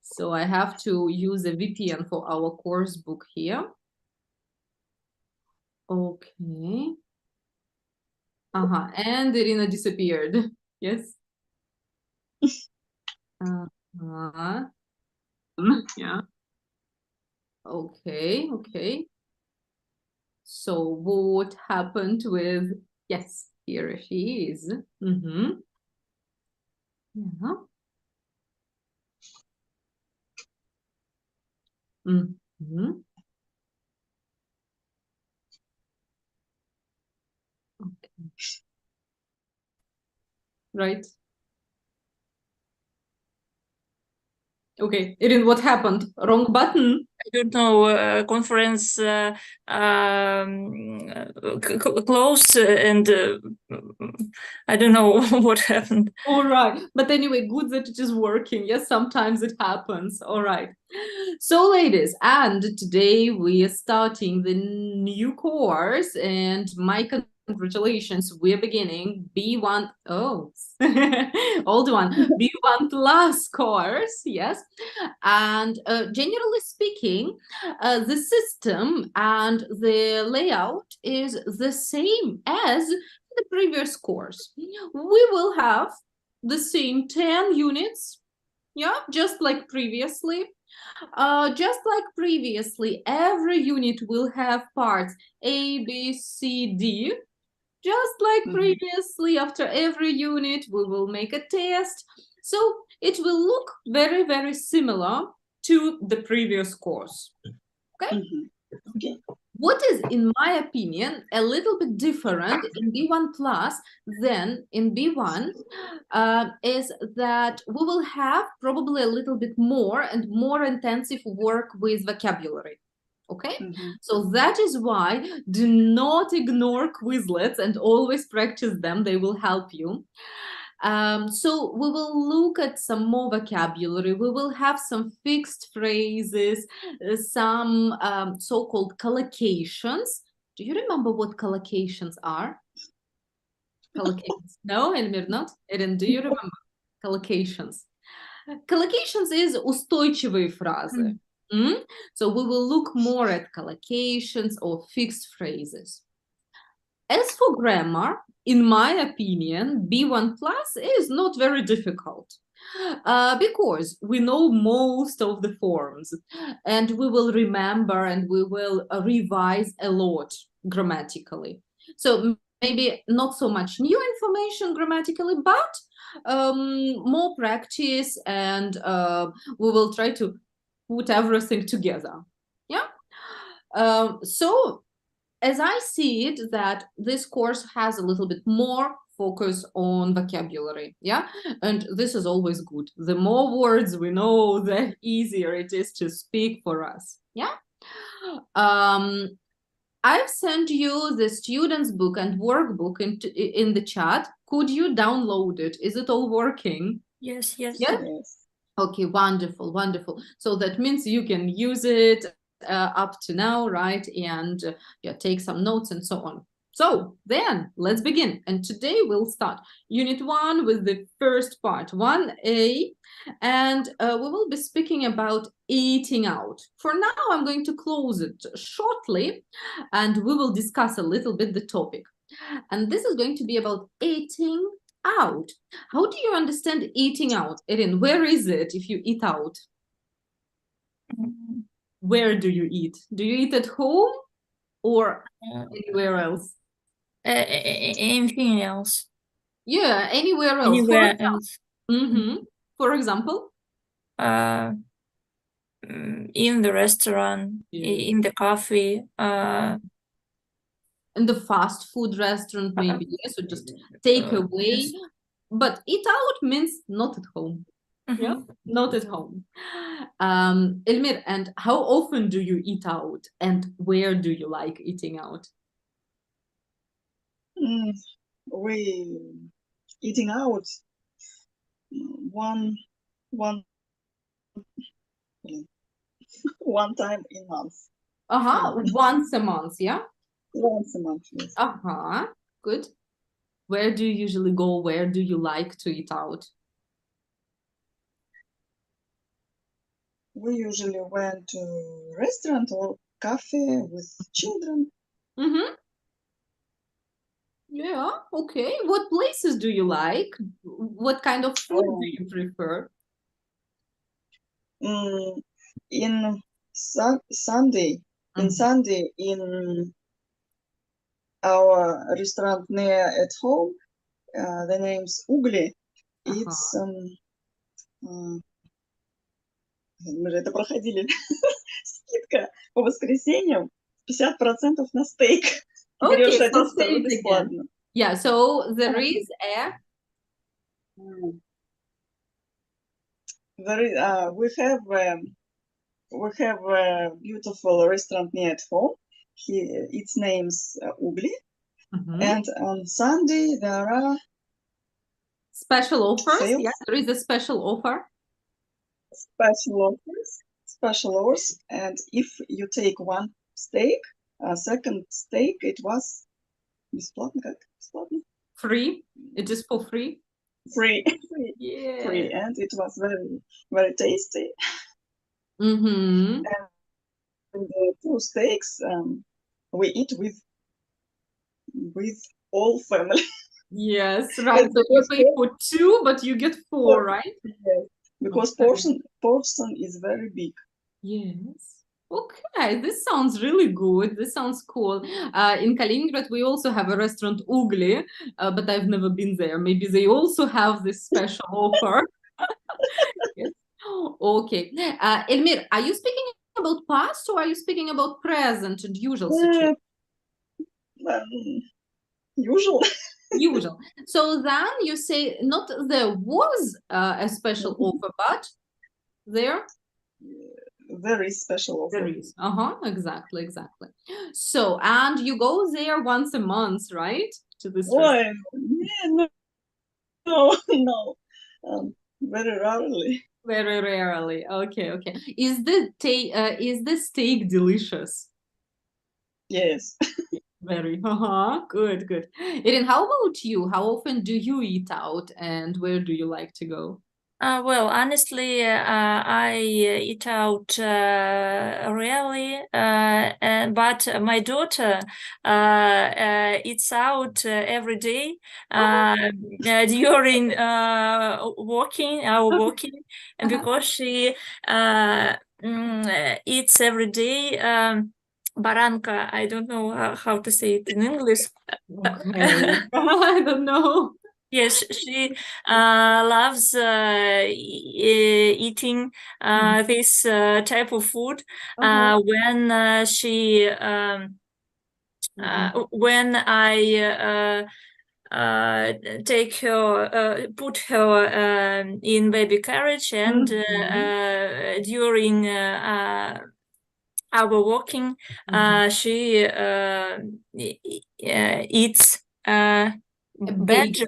So I have to use a VPN for our course book here. Okay. And Irina disappeared. Yes. Yeah. Okay, okay. So what happened with, yes, here she is. Yeah. Okay. Right. Okay, Irin, what happened? Wrong button? I don't know, conference closed and I don't know what happened. All right. But anyway, good that it is working. Yes, sometimes it happens. All right. So, ladies, and today we are starting the new course, and my congratulations, we're beginning B1, oh, old one, B1 plus course, yes. And generally speaking, the system and the layout is the same as the previous course. We will have the same 10 units, yeah, just like previously. Every unit will have parts A, B, C, D. Just like previously, after every unit, we will make a test. So it will look very, very similar to the previous course. Okay? Okay. What is, in my opinion, a little bit different in B1 plus than in B1 is that we will have probably a little bit more and more intensive work with vocabulary. Okay, so that is why do not ignore Quizlets and always practice them. They will help you. So we will look at some more vocabulary. We will have some fixed phrases, some so-called collocations. Do you remember what collocations are? Collocations? No, Elmir, not? Erin, do you remember collocations? Collocations is устойчивые фразы. So we will look more at collocations or fixed phrases. As for grammar, in my opinion, B1 plus is not very difficult because we know most of the forms and we will remember and we will revise a lot grammatically. So maybe not so much new information grammatically, but more practice, and we will try to put everything together. Yeah. So as I see it, that this course has a little bit more focus on vocabulary, yeah, and this is always good. The more words we know, the easier it is to speak for us, yeah. I've sent you the student's book and workbook in the chat. Could you download it? Is it all working? Yes, yes. Yes. Okay, wonderful, wonderful. So that means you can use it up to now, right? And yeah, take some notes and so on. So then let's begin. And today we'll start Unit 1 with the first part, 1A. And we will be speaking about eating out. For now, I'm going to close it shortly and we will discuss a little bit the topic. And this is going to be about eating out. How do you understand eating out? Erin, where is it if you eat out? Where do you eat? Do you eat at home or anywhere else? Anything else? Yeah, anywhere else. Anywhere else. For example? In the restaurant, in the cafe. In the fast food restaurant, maybe. Yes, or just take away. Yes. But eat out means not at home. Yeah, not at home. Elmir, and how often do you eat out and where do you like eating out? We eating out one time in month. Once a month, yeah? Once a month, yes. Good. Where do you usually go? Where do you like to eat out? we usually went to restaurant or cafe with children. Mm-hmm. Yeah, okay. What places do you like? What kind of food do Oh. you prefer? In Sunday, in our restaurant near at home, the name's Угли. It's мы же это проходили. Скидка по воскресеньям 50% на стейк. Берешь Okay, so один, say второй it again. бесплатно. Yeah, so there is a We have a beautiful restaurant near at home. Its name's Угли. And on Sunday there are special offers. sales. Yeah, there is a special offer. Special offers. And if you take one steak, second steak, it was бесплатно, как? Бесплатно? Free. It is for free. Free. Yeah. Free. And it was very, very tasty. Mm-hmm. And the two steaks we eat with all family. Yes, right. So you pay for 2, but you get 4, right? Yes, because Okay. portion is very big. Yes. Okay, this sounds really good. This sounds cool. In Kaliningrad, we also have a restaurant Ugly, but I've never been there. Maybe they also have this special offer. Yes. Okay. Elmir, are you speaking about past or are you speaking about present and usual situation? Usual. Usual. So then you say not there was a special offer, but there Very special offer. there is. Exactly. So, and you go there once a month, right? To this restaurant. Yeah, no. Very rarely. Very rarely. Okay. Is the steak delicious? Yes. Very. Good. Erin, how about you? How often do you eat out and where do you like to go? Well, honestly, I eat out rarely, but my daughter eats out every day during walking, and because she eats every day. Baranka, I don't know how to say it in English. Okay. I don't know. Yes, she loves eating this type of food when she when I take her, put her in baby carriage, and during our walking, she eats Bagel.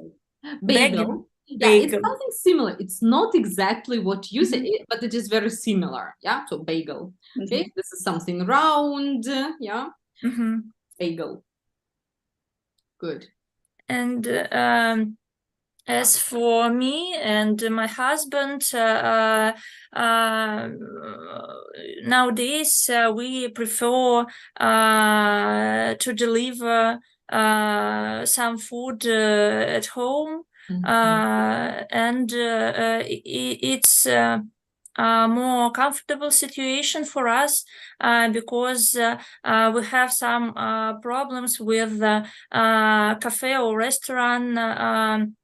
Bagel. Yeah, it's something similar. It's not exactly what you say, but it is very similar. Yeah, so bagel. Okay, this is something round. Yeah, bagel. Good. And as for me and my husband, nowadays we prefer to deliver some food at home, and it's a more comfortable situation for us because we have some problems with cafe or restaurant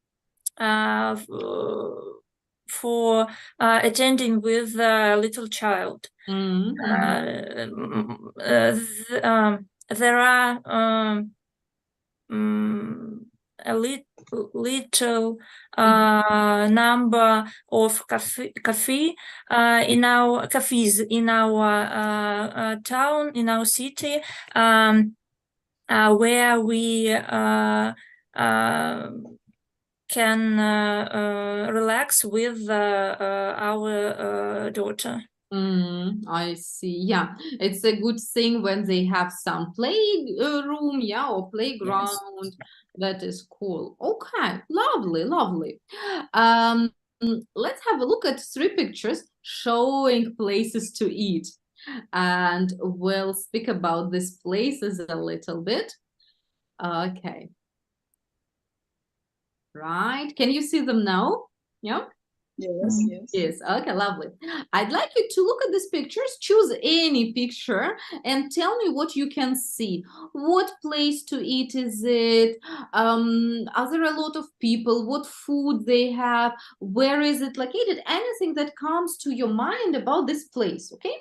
for attending with a little child. There are a little number of cafe in our cafes in our town, in our city, where we can relax with our daughter. I see. Yeah, it's a good thing when they have some play room, yeah, or playground. Yes. That is cool. Okay, lovely. Let's have a look at 3 pictures showing places to eat. And we'll speak about these places a little bit. Okay. Right. Can you see them now? Yeah. Yes, yes. Yes, okay, lovely. I'd like you to look at these pictures, choose any picture, and tell me what you can see. What place to eat is it? Are there a lot of people? What food they have? Where is it located? Anything that comes to your mind about this place, okay?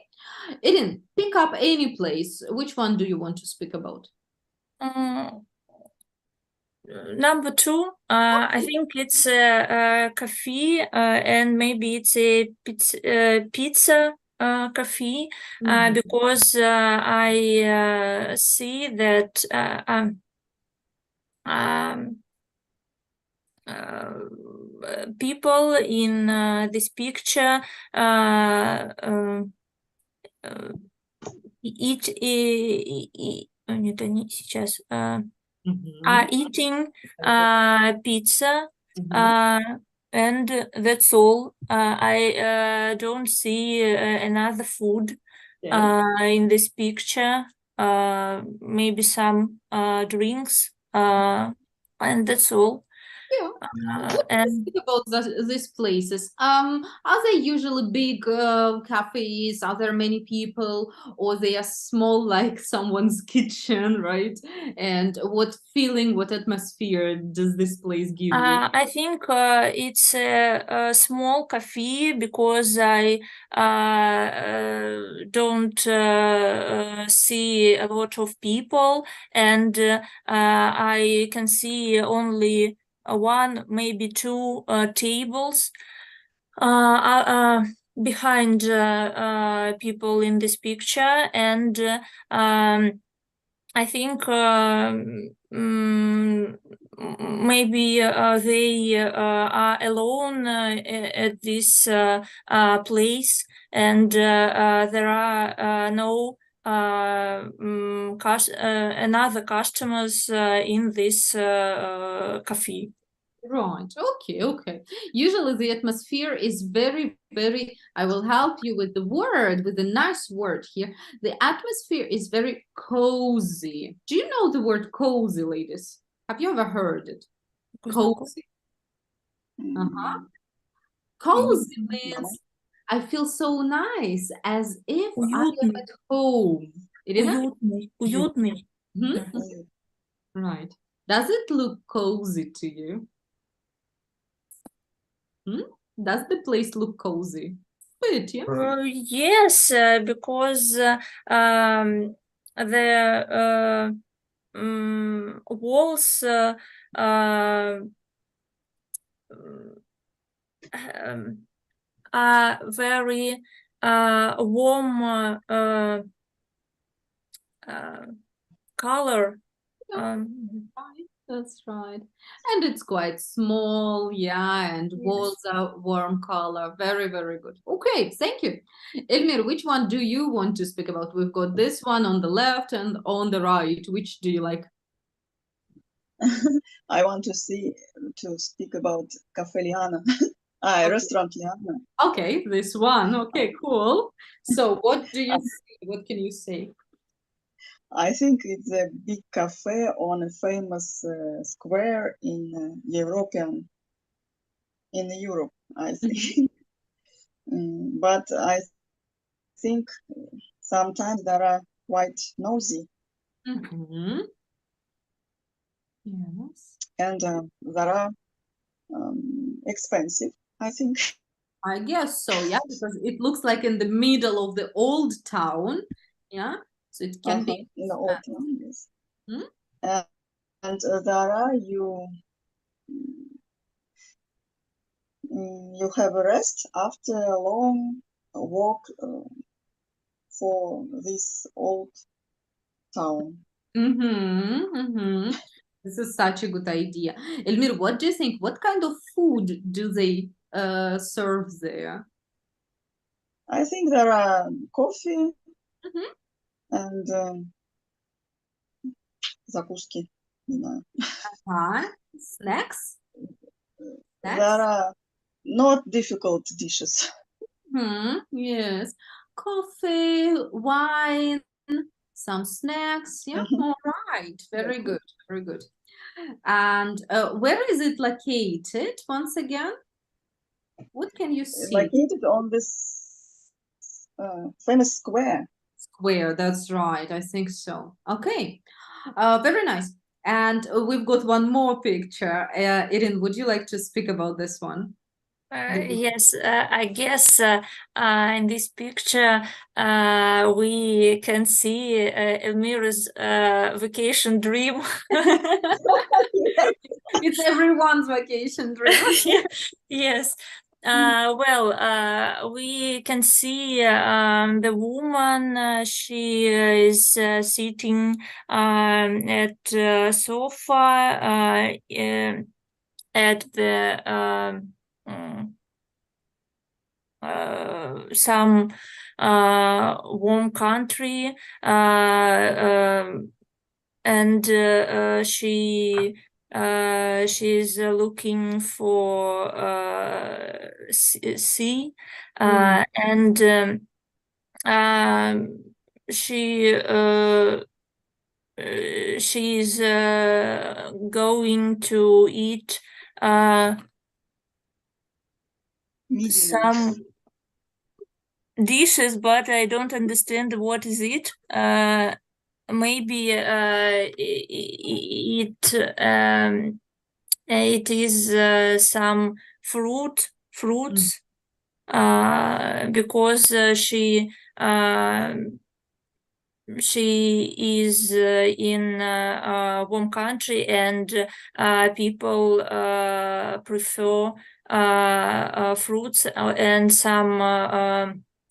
Eden, pick up any place. Which one do you want to speak about? Number 2, I think it's a cafe, and maybe it's a pizza cafe, because I see that people in this picture нет, они сейчас are eating pizza, and that's all. I don't see another food in this picture. Maybe some drinks, and that's all. Yeah. What do you think about these places? Are they usually big cafes? Are there many people, or they are small, like someone's kitchen, right? And what feeling, what atmosphere does this place give you? I think it's a small cafe because I don't see a lot of people, and I can see only 1, maybe 2 tables behind people in this picture, and I think maybe they are alone at this place, and there are no another customers in this cafe. Right. Okay. Usually the atmosphere is very, I will help you with the word, with a nice word here. The atmosphere is very cozy. Do you know the word cozy, ladies? Have you ever heard it? Cozy. Cozy means I feel so nice, as if I am at home. Irina? Уютный. Right. Does it look cozy to you? Does the place look cozy? Good, yeah. Yes, because the walls are very warm color. That's right. And it's quite small, yeah, and walls are warm color. Very, very good. Okay, thank you. Elmir, which one do you want to speak about? We've got this one on the left and on the right. Which do you like? I want to speak about Cafe Liana. Restaurant Liana. Okay, this one. Okay, cool. So what do you see? What can you say? I think it's a big cafe on a famous square in Europe, I think. But I think sometimes they are quite nosy. Yes. And they are expensive, I think. I guess so, yeah, because it looks like in the middle of the old town, yeah, so it can be in the old town, yes. Hmm? And there are you have a rest after a long walk for this old town. This is such a good idea. Elmir, what do you think? What kind of food do they serve there? I think there are coffee and закуски. Snacks? There are not difficult dishes. Yes. Coffee, wine, some snacks. Yeah, Mhm. all right. Very Yes. good. Very good. And where is it located once again? What can you see? Located on this famous square. Square, that's right. I think so. Okay. Very nice. And we've got one more picture. Irin, would you like to speak about this one? Yes, I guess in this picture we can see Elmira's vacation dream. It's everyone's vacation dream. Yes. Well, we can see the woman. She is sitting at sofa at the some warm country, and she's looking for sea, and she's going to eat Medium. some dishes, but I don't understand what is it. Maybe it is some fruits, because she is in a warm country, and people prefer fruits and some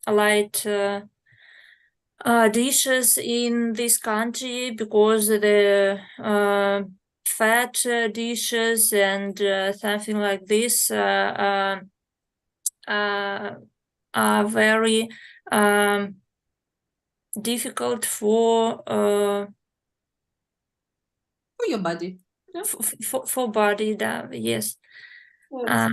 light dishes in this country, because the fat dishes and something like this are very difficult for For your body. Yeah. for body. Yes. Yes.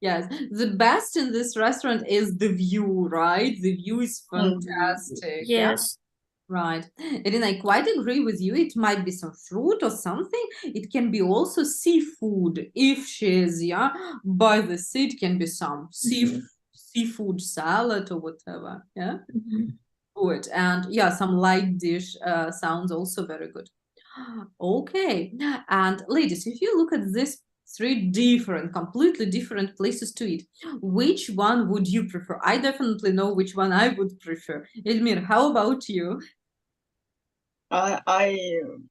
Yes, the best in this restaurant is the view, right? The view is Mhm. fantastic. Yeah, Yes. right. Irina, I quite agree with you. It might be some fruit or something. It can be also seafood. If she is, yeah, by the sea, it can be some seafood salad or whatever. Yeah, good. And yeah, some light dish sounds also very good. Okay. And ladies, if you look at this three different, completely different places to eat, which one would you prefer? I definitely know which one I would prefer. Elmir, how about you? I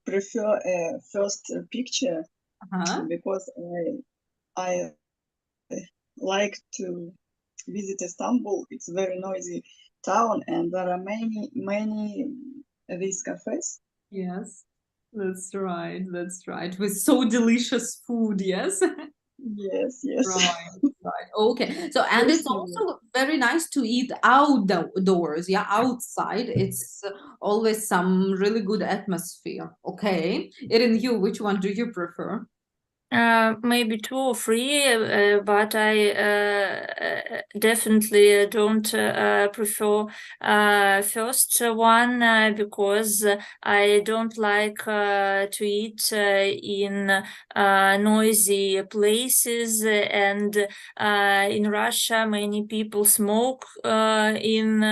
prefer first picture Uh-huh. because I like to visit Istanbul. It's a very noisy town, and there are many these cafes. Yes, that's right. That's right. With so delicious food, yes. Yes, yes. Right, right. Okay. So, and Very it's similar. also very nice to eat outdoors, yeah, outside. It's always some really good atmosphere. Okay. Erin, you, which one do you prefer? Maybe 2 or 3, but I definitely don't prefer first one, because I don't like to eat in noisy places, and in Russia many people smoke in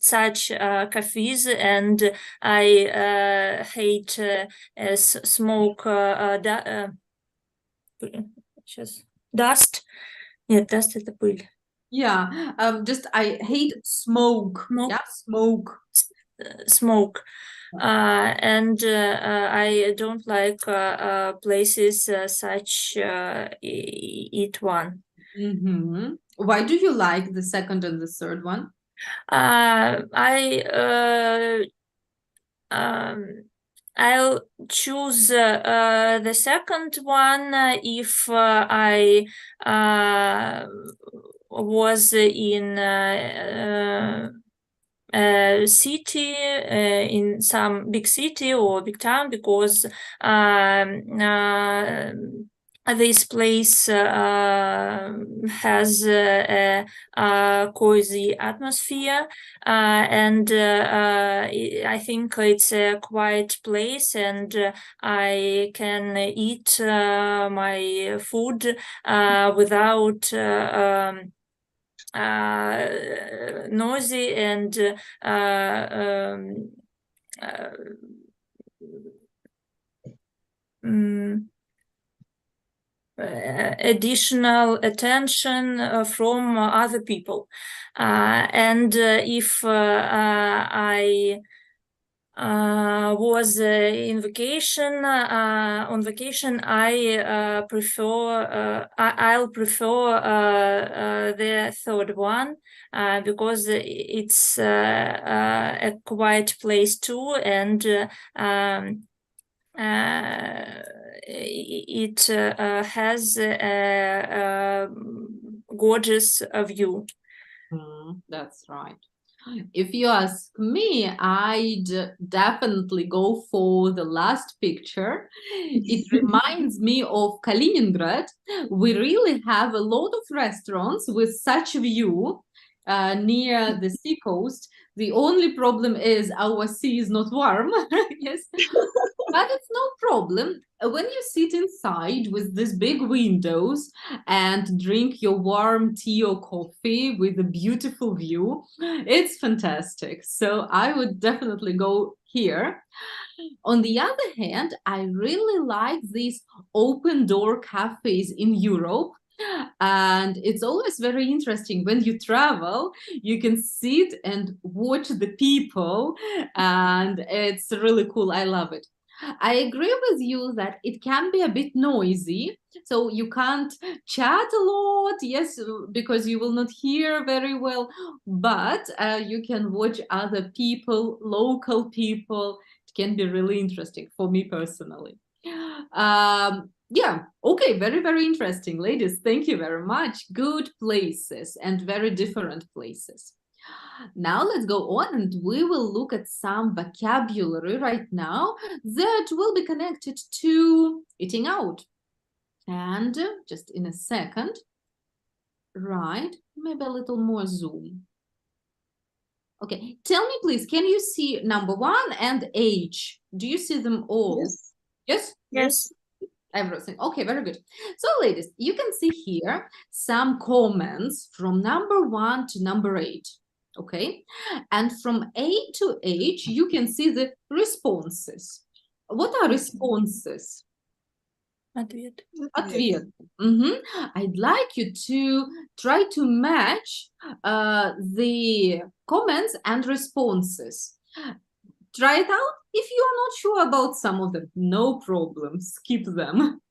such cafes, and I hate smoke, сейчас, dust. Нет, dust — это пыль. Yeah, just I hate smoke. Smoke. Yeah, smoke. Smoke. And I don't like places such eat one. Why do you like the second and the third one? I'll choose the second one if I was in a city, in some big city or big town, because this place has a cozy atmosphere, and I think it's a quiet place, and I can eat my food without noisy and uh, mm, additional attention from other people. And if I was in vacation, on vacation, I'll prefer the third one because it's a quiet place too, and it has a gorgeous view. That's right. If you ask me, I'd definitely go for the last picture. It reminds me of Kaliningrad. We really have a lot of restaurants with such view near the sea coast. The only problem is our sea is not warm. Yes. But it's no problem. When you sit inside with these big windows and drink your warm tea or coffee with a beautiful view, it's fantastic. So I would definitely go here. On the other hand, I really like these open door cafes in Europe. And it's always very interesting when you travel, you can sit and watch the people, and it's really cool. I love it. I agree with you that it can be a bit noisy, so you can't chat a lot, yes, because you will not hear very well, but you can watch other people, local people. It can be really interesting for me personally. Yeah, okay, very, very interesting, ladies. Thank you very much. Good places and very different places. Now let's go on and we will look at some vocabulary right now that will be connected to eating out. And just in a second, right, maybe a little more zoom. Okay, tell me please, can you see number 1 and H? Do you see them all? Yes. Yes? Yes. Everything. Okay, very good. So, ladies, you can see here some comments from number 1 to number 8. Okay, and from A to H, you can see the responses. What are responses? Ответ. Ответ. I'd like you to try to match the comments and responses. Try it out. If you are not sure about some of them, no problem, skip them.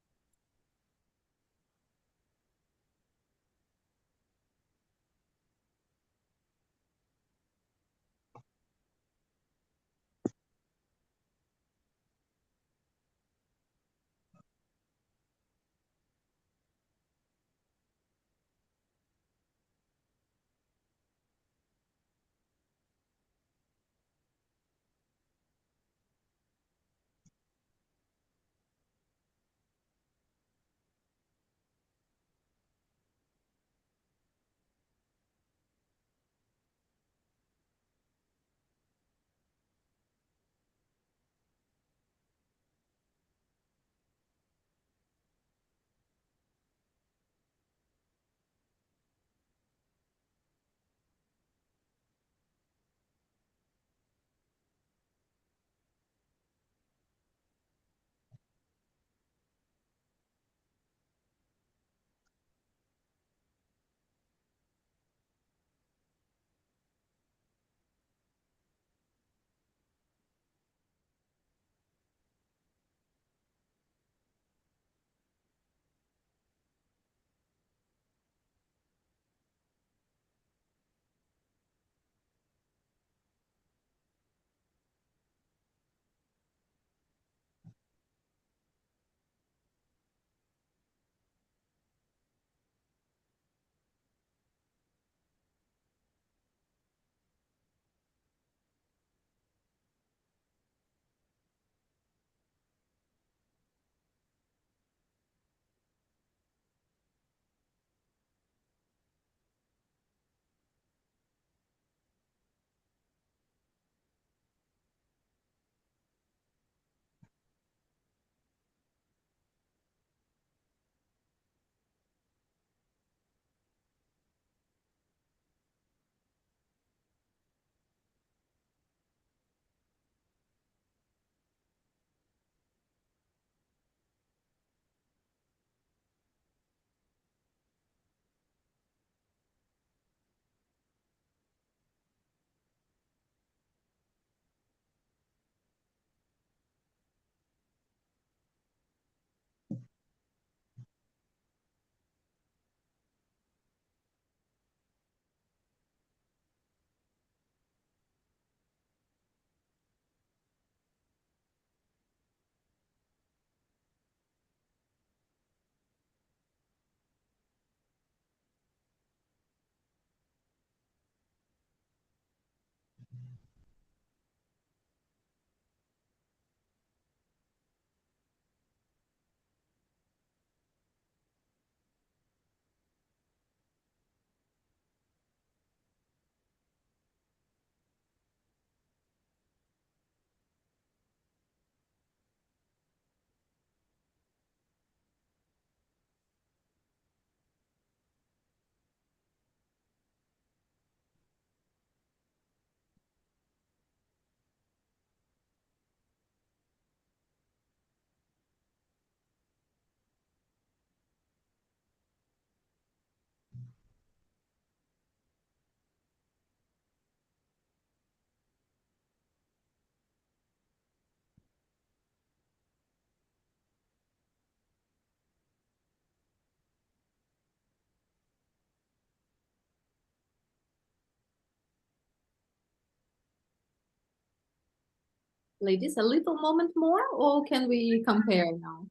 Ladies, a little moment more, or can we compare now?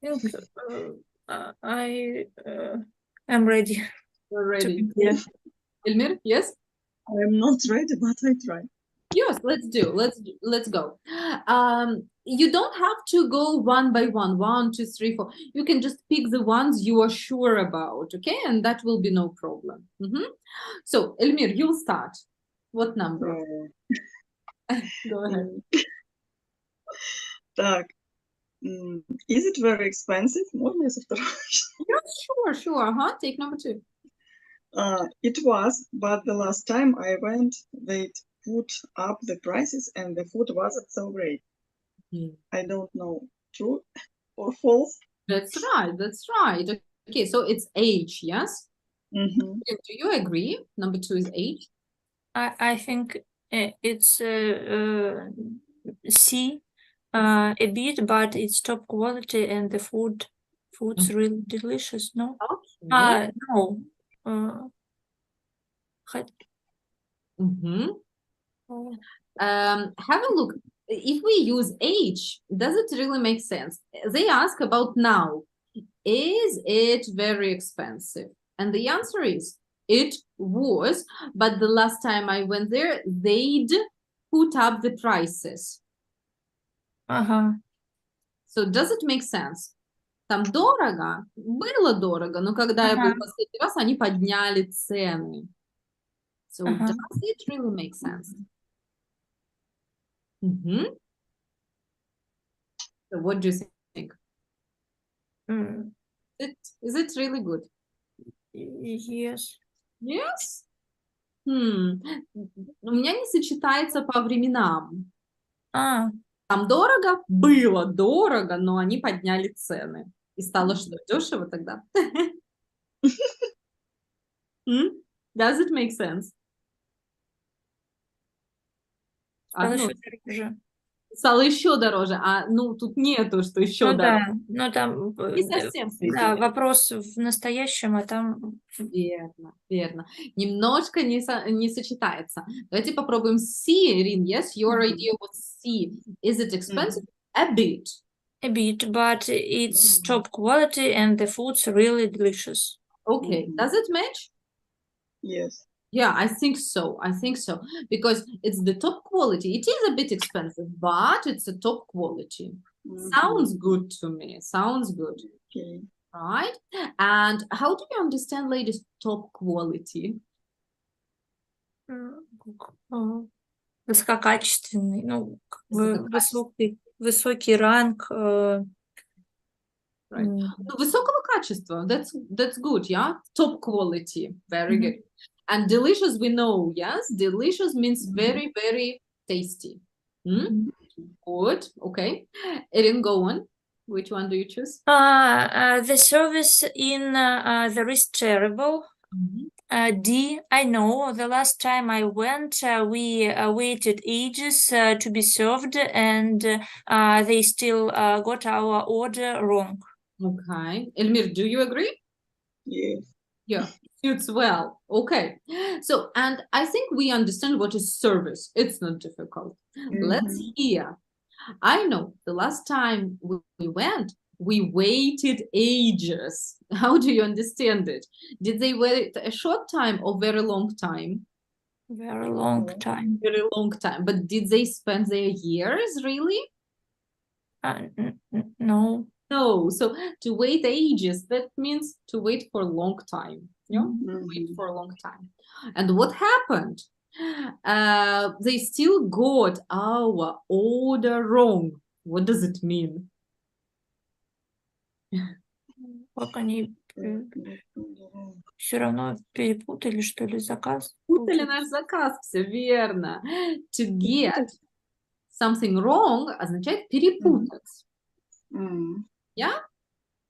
think I am ready We're to ready. compare. Elmir, yes? I'm not ready, but I try. Yes, let's go. You don't have to go one by one, 1, 2, 3, 4. You can just pick the ones you are sure about, okay? And that will be no problem. So, Elmir, you'll start. What number? Go ahead. Так, is it very expensive? Можно я со второй? Sure. Take number 2. It was, but the last time I went, they put up the prices and the food wasn't so great. I don't know, true or false? That's right. Okay, so it's age, yes? Mm-hmm. Do you agree? Number 2 is age. I think it's C a bit, but it's top quality and the food's really delicious. No, Okay. no. Have a look. If we use age, does it really make sense? They ask about now. Is it very expensive? And the answer is it was, but the last time I went there, they'd put up the prices. So does it make sense? Там дорого, было дорого, но когда я был последний раз, они подняли цены. So does it really make sense? So what do you think? Is it really good? Yes. Yes? У меня не сочетается по временам. Там дорого, было дорого, но они подняли цены. И стало что, дешево тогда? Does it make sense? Стало еще дороже. Ну, тут нету, что еще дороже. Ну, там Не совсем да, вопрос в настоящем, а там... Верно. Немножко не сочетается. Давайте попробуем C, Ирин. Yes, your idea was C. Is it expensive? A bit. A bit, but it's top quality and the food's really delicious. Okay. Does it match? Yes. Yeah, I think so. Because it's the top quality. It is a bit expensive, but it's a top quality. Sounds good to me. Sounds good. Okay. Right? And how do you understand, ladies, top quality? Высококачественный, ну, высокий ранг. Right. Высокого качества. That's good, yeah? Top quality. Very good. And delicious, we know, yes? Delicious means very, very tasty. Good, okay. Erin, go on. Which one do you choose? The service in there is terrible. D, I know. The last time I went, we waited ages to be served, and they still got our order wrong. Okay. Elmir, do you agree? Yes. Yeah, suits well. Okay. So, and I think we understand what is service. It's not difficult. Let's hear. I know the last time we went, We waited ages. How do you understand it? Did they wait a short time or very long time? Very long time. Very long time. But did they spend their years, really? No. No. So to wait ages, that means to wait for a long time. Yeah, wait for a long time. And what happened? They still got our order wrong. What does it mean? Как они все равно перепутали, что ли, заказ? Путали наш заказ, все верно. To get something wrong означает перепутать. Yeah?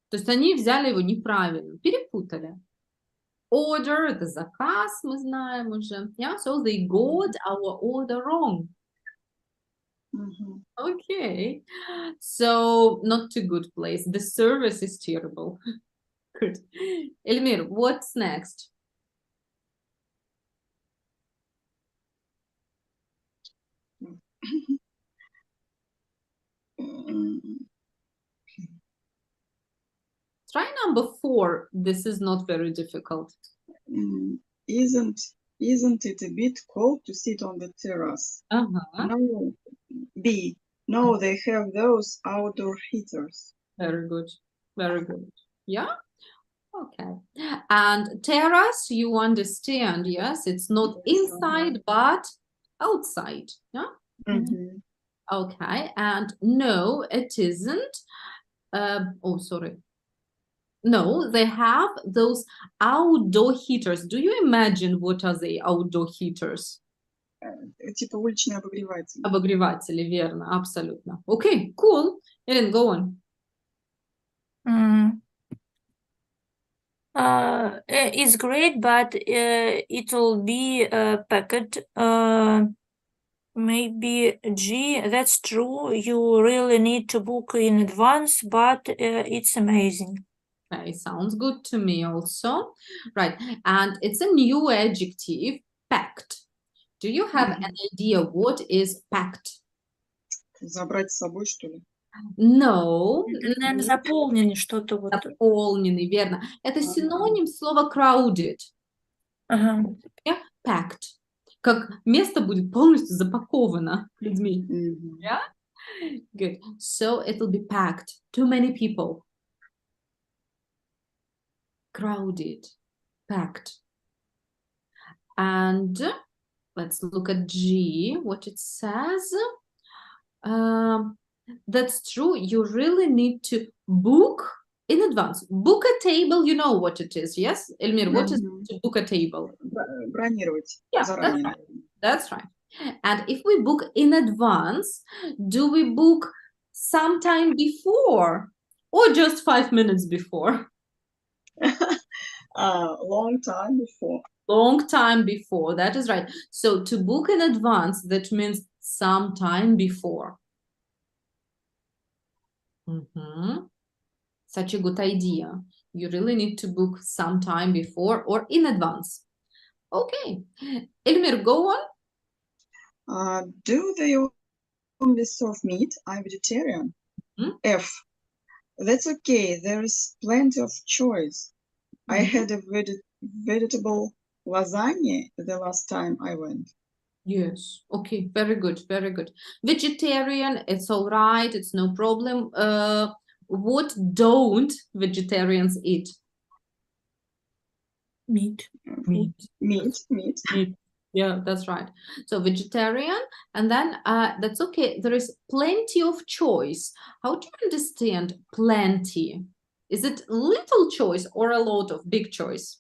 То есть они взяли его неправильно, перепутали. Order – это заказ, мы знаем уже. Yeah? So they got our order wrong. Okay. So not too good place. The service is terrible. Good. Elmir, what's next? Try number 4. This is not very difficult. Isn't it a bit cold to sit on the terrace? No. B. No, they have those outdoor heaters. Very good. Very good. Yeah? Okay. And terrace, you understand, yes? It's not inside, but outside. Yeah? Okay. And no, it isn't. Oh, sorry. No, they have those outdoor heaters. Do you imagine what are the outdoor heaters? Типа уличные обогреватели. Обогреватели, верно, абсолютно. Okay, cool. Erin, go on. It's great, but it will be packed. Maybe G, that's true. You really need to book in advance, but it's amazing. Okay, sounds good to me also. Right, and it's a new adjective, packed. Do you have an idea what is packed? Забрать с собой, что ли? No. Наверное, заполненный что-то вот. Заполненный, верно. Это синоним слова crowded. Yeah? Packed. Как место будет полностью запаковано людьми. Yeah? Good. So it will be packed. Too many people. Crowded. Packed. And let's look at G, what it says. That's true. You really need to book in advance. Book a table, you know what it is, yes? Elmir, what is to book a table? Бронировать заранее. That's right. And if we book in advance, do we book sometime before or just 5 minutes before? Long time before. Long time before, that is right. So to book in advance, that means sometime before. Such a good idea. You really need to book sometime before or in advance. Okay. Elmir, go on. Do they only serve meat? I'm vegetarian. F. That's okay. There is plenty of choice. I had a vegetable lasagna the last time I went. Yes. Okay. Very good. Very good. Vegetarian, it's all right. It's no problem. What don't vegetarians eat? Meat. Meat. Yeah, that's right. So vegetarian, and then that's okay. There is plenty of choice. How do you understand plenty? Is it little choice or a lot of big choice?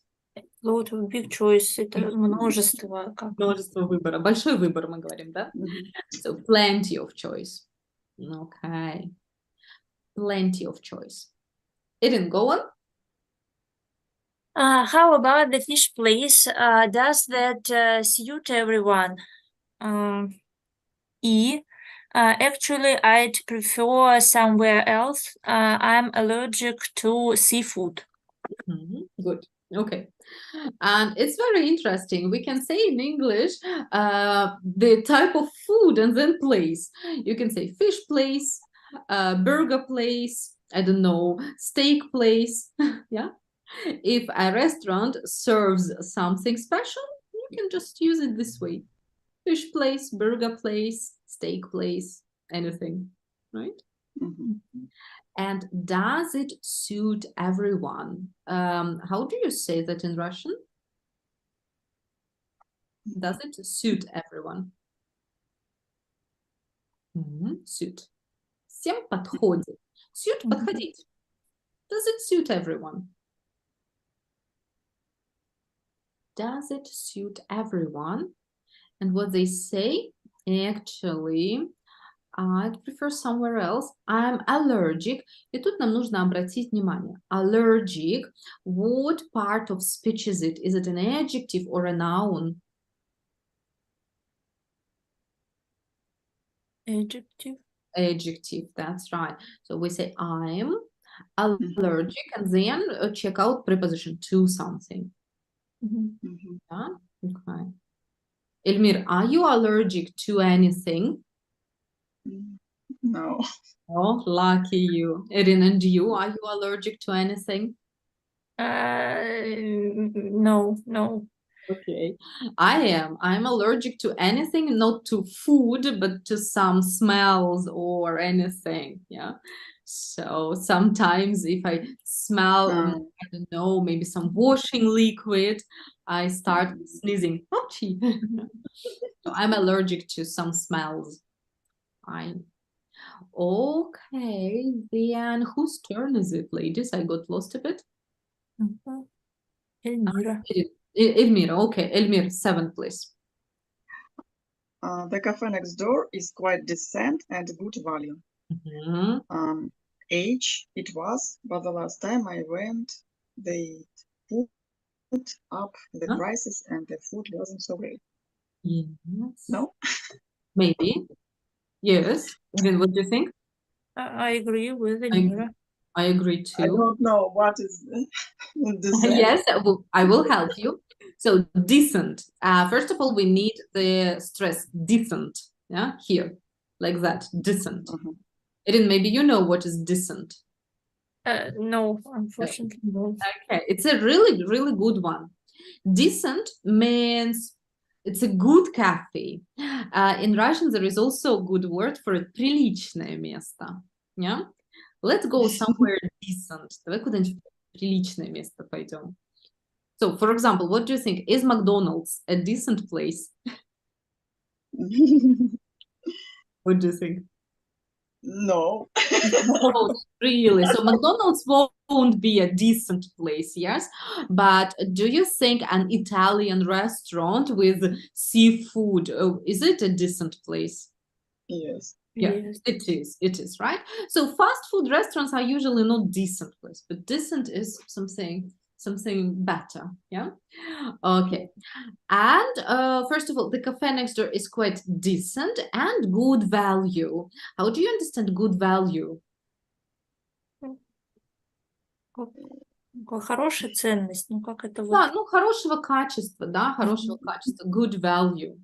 Lot of big choice. Это множество. Множество выбора. Большой выбор, мы говорим, да? So plenty of choice. Okay. Plenty of choice. Erin, go on. How about the fish place? Does that suit everyone? E. Actually, I'd prefer somewhere else. I'm allergic to seafood. Good. Okay. And it's very interesting. We can say in English the type of food and then place. You can say fish place, burger place, I don't know, steak place. Yeah. If a restaurant serves something special, you can just use it this way. Fish place, burger place, steak place, anything, right? Mhm. And does it suit everyone? How do you say that in Russian? Does it suit everyone? Suit. Всем подходит. Suit Мгм. подходить. Does it suit everyone? Does it suit everyone? And what they say, actually, I'd prefer somewhere else. I'm allergic. И тут нам нужно обратить внимание. Allergic. What part of speech is it? Is it an adjective or a noun? Adjective. Adjective, that's right. So we say I'm allergic and then check out preposition to something. Мгм. Mhm. Yeah? Okay. Elmir, are you allergic to anything? No. Oh, lucky you. Erin, and you, are you allergic to anything? No, no. Okay, I am. I'm allergic to anything, not to food, but to some smells or anything. Yeah. So sometimes if I smell, I don't know, maybe some washing liquid, I start sneezing. Ouchie. So I'm allergic to some smells. Fine. Okay, then whose turn is it, ladies? I got lost a bit. Мгм. Эльмира. Elmira, okay. Elmira, 7, please. The cafe next door is quite decent and good value. Mhm. Age it was, but the last time I went, they put up the Huh? prices and the food wasn't so great. Yes. No? Maybe. Yes. Then what do you think? I agree with Эльмира. I agree I too. don't know what is decent. Yes, I will help you. So decent. First of all, we need the stress decent. Yeah, here, like that, decent. Mhm. Erin, maybe you know what is decent. No, unfortunately, no. Okay, it's a really, really good one. Decent means it's a good cafe. In Russian, there is also a good word for it, приличное место. Yeah? Let's go somewhere decent. Давай куда-нибудь в приличное место пойдем. So, for example, what do you think? Is McDonald's a decent place? What do you think? No. Oh, really? So McDonald's won't be a decent place, yes? But do you think an Italian restaurant with seafood, is it a decent place? Yes. Yeah, Yes. it is, right? So fast food restaurants are usually not decent place, but decent is something better, yeah? Okay. And first of all, the cafe next door is quite decent and good value. How do you understand good value? Хорошая ценность. Ну, как это вот? Да, ну, хорошего качества, да, хорошего качества. Good value.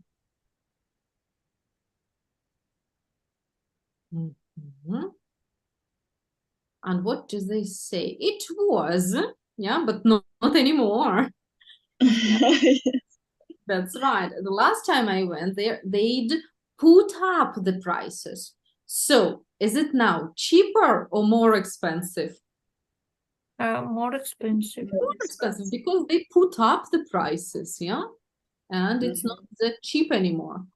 Mhm. And what do they say? It was, yeah, but not anymore. That's right. The last time I went there, they'd put up the prices. So, is it now cheaper or more expensive? More expensive. More expensive because they put up the prices, yeah? And it's not that cheap anymore.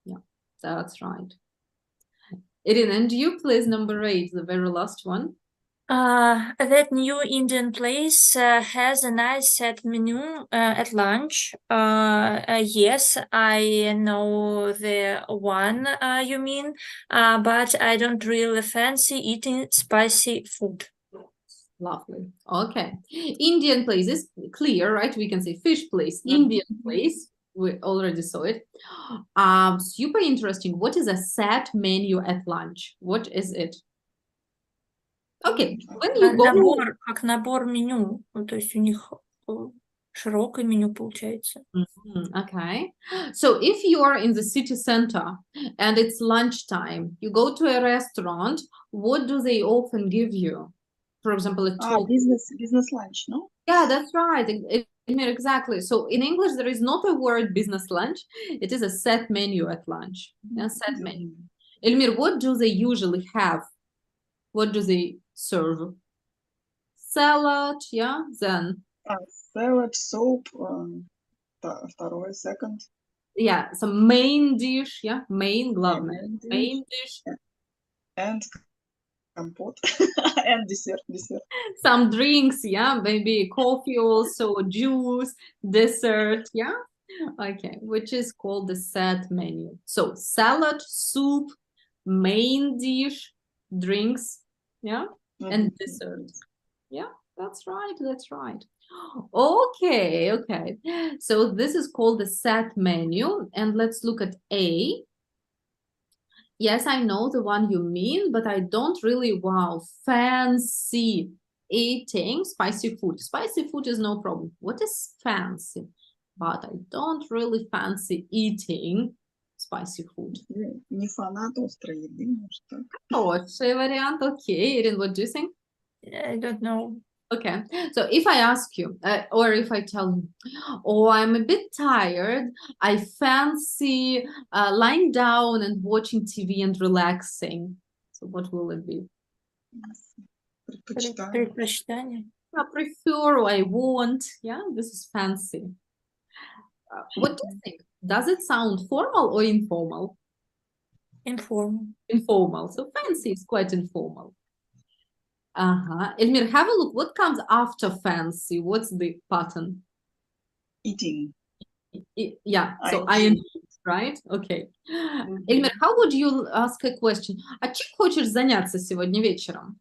Yeah, that's right. Irin, and you please number 8, the very last one. That new Indian place has a nice set menu at lunch. Yes, I know the one you mean, but I don't really fancy eating spicy food. Lovely. Okay. Indian place is clear, right? We can say fish place, Indian place. We already saw it. Super interesting. What is a set menu at lunch? What is it? Okay. When you go, Набор, как набор меню. Ну, то есть у них Широкое меню получается. Okay. So if you are in the city center and it's lunchtime, you go to a restaurant, what do they often give you? For example, a toast. Business lunch, no? Yeah, that's right. Elmir, exactly. So in English, there is not a word business lunch. It is a set menu at lunch. Yeah, set menu. Elmir, what do they usually have? What do they serve? Salad, yeah, then. Salad, soup, второй, second. Yeah, some main dish, yeah, main, главное. Main dish. And компот. And dessert. Some drinks, yeah, maybe coffee also, juice, dessert, yeah. Okay, which is called the set menu. So salad, soup, main dish, drinks, yeah, and dessert. Yeah, that's right, that's right. Okay, okay. So this is called the set menu, and let's look at A. Yes, I know the one you mean, but I don't really, fancy eating spicy food. Spicy food is no problem. What is fancy? But I don't really fancy eating spicy food. Не фанат острой еды, может так. Хороший вариант. Okay, Irin, what do you think? I don't know. Okay, so if I ask you, or if I tell you, oh, I'm a bit tired, I fancy lying down and watching TV and relaxing. So what will it be? Предпочитание. I prefer, or I want. Yeah, this is fancy. What do you think? Does it sound formal or informal? Informal. Informal. So fancy is quite informal. Elmir, have a look. What comes after fancy? What's the pattern? Eating. Yeah, so I eat, right? Okay. Elmir, how would you ask a question? А чем хочешь заняться сегодня вечером?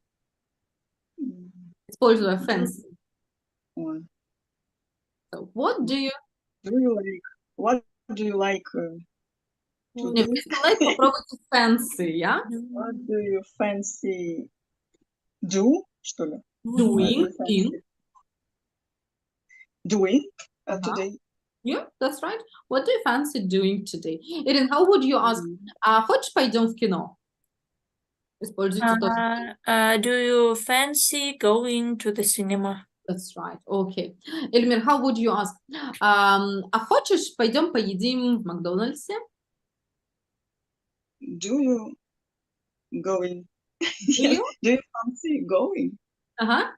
Используя fancy. So what do you like? What do you like? Нет, если like, попробуйте fancy, yeah? What do you fancy do, что ли? Doing in. Doing today. Yeah, that's right. What do you fancy doing today? Irene, how would you ask? Хочешь пойдем в кино? Используйте тоже. Do you fancy going to the cinema? That's right. Okay. Эльмир, how would you ask? А хочешь пойдем поедим в Макдональдсе? Do you going? Do you? Do you fancy going? Yeah.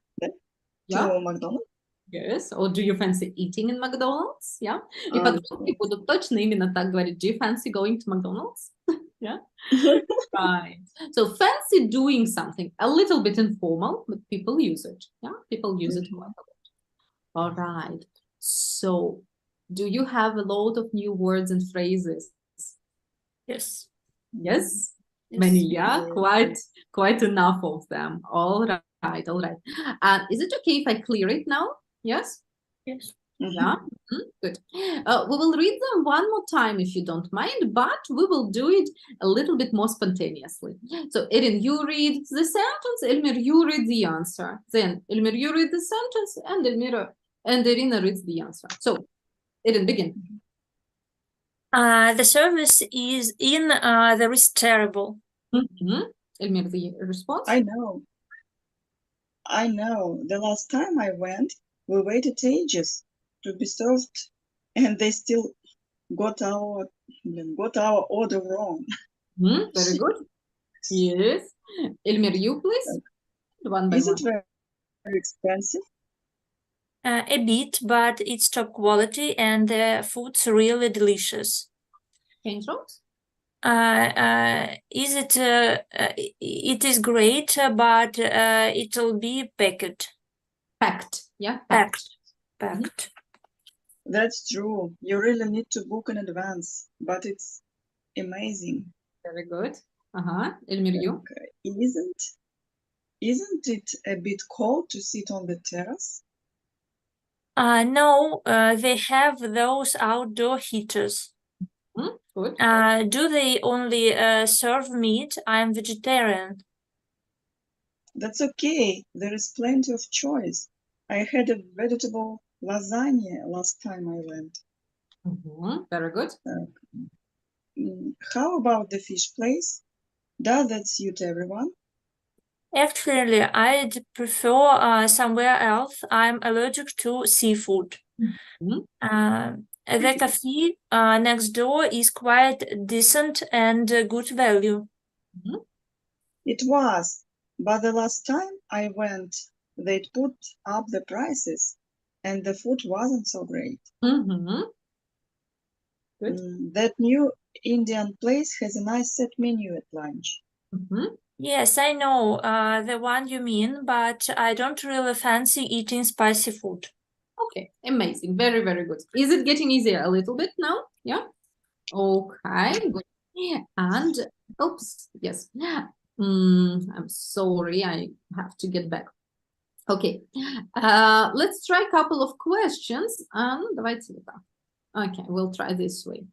To McDonald's? Yes. Or do you fancy eating in McDonald's? Yeah. И подростки будут точно именно так говорить. Do you fancy going to McDonald's? Yeah. Right. So fancy doing something, a little bit informal, but people use it. Yeah. People use it quite a lot. All right. So do you have a lot of new words and phrases? Yes. Yes. Many, yeah. Quite enough of them. All right. All right. Is it okay if I clear it now? Yes? Yes. Yeah, good. We will read them one more time if you don't mind, but we will do it a little bit more spontaneously. So, Erin, you read the sentence, Elmir, you read the answer. Then, Elmir, you read the sentence, and Irina reads the answer. So, Erin, begin. The service is in there is terrible. Elmir, the response? I know. The last time I went, we waited ages to be served, and they still got our order wrong. Very good. Yes. Elmir, you please. One by Is one. it very expensive? A bit, but it's top quality and the food's really delicious. Change roles? It is great, but it'll be packed. Packed, yeah? Packed. That's true. You really need to book in advance, but it's amazing. Very good. Elmir, you? Isn't it a bit cold to sit on the terrace? No, they have those outdoor heaters. Good. Do they only serve meat? I'm vegetarian. That's okay. There is plenty of choice. I had a vegetable lasagna last time I went. Very good. How about the fish place? Does that suit everyone? Actually, I'd prefer somewhere else. I'm allergic to seafood. The cafe next door is quite decent and good value. It was, but the last time I went, they'd put up the prices and the food wasn't so great. Good. That new Indian place has a nice set menu at lunch. Yes, I know the one you mean, but I don't really fancy eating spicy food. Okay, amazing. Very, very good. Is it getting easier a little bit now? Yeah. Okay, good. And oops, yes. I'm sorry, I have to get back. Okay, let's try a couple of questions. Давайте вот так. Okay, we'll try this way.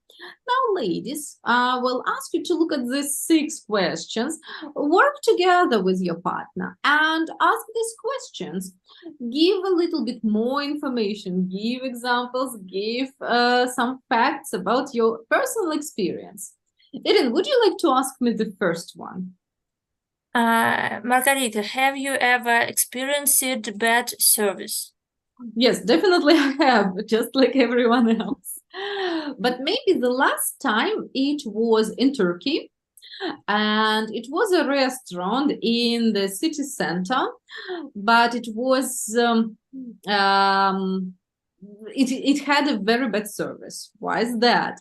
Now, ladies, we'll ask you to look at these 6 questions. Work together with your partner and ask these questions. Give a little bit more information, give examples, give some facts about your personal experience. Erin, would you like to ask me the first one? Margarita, have you ever experienced bad service? Yes, definitely I have, just like everyone else. But maybe the last time it was in Turkey, and it was a restaurant in the city center, but it was it had a very bad service. Why is that?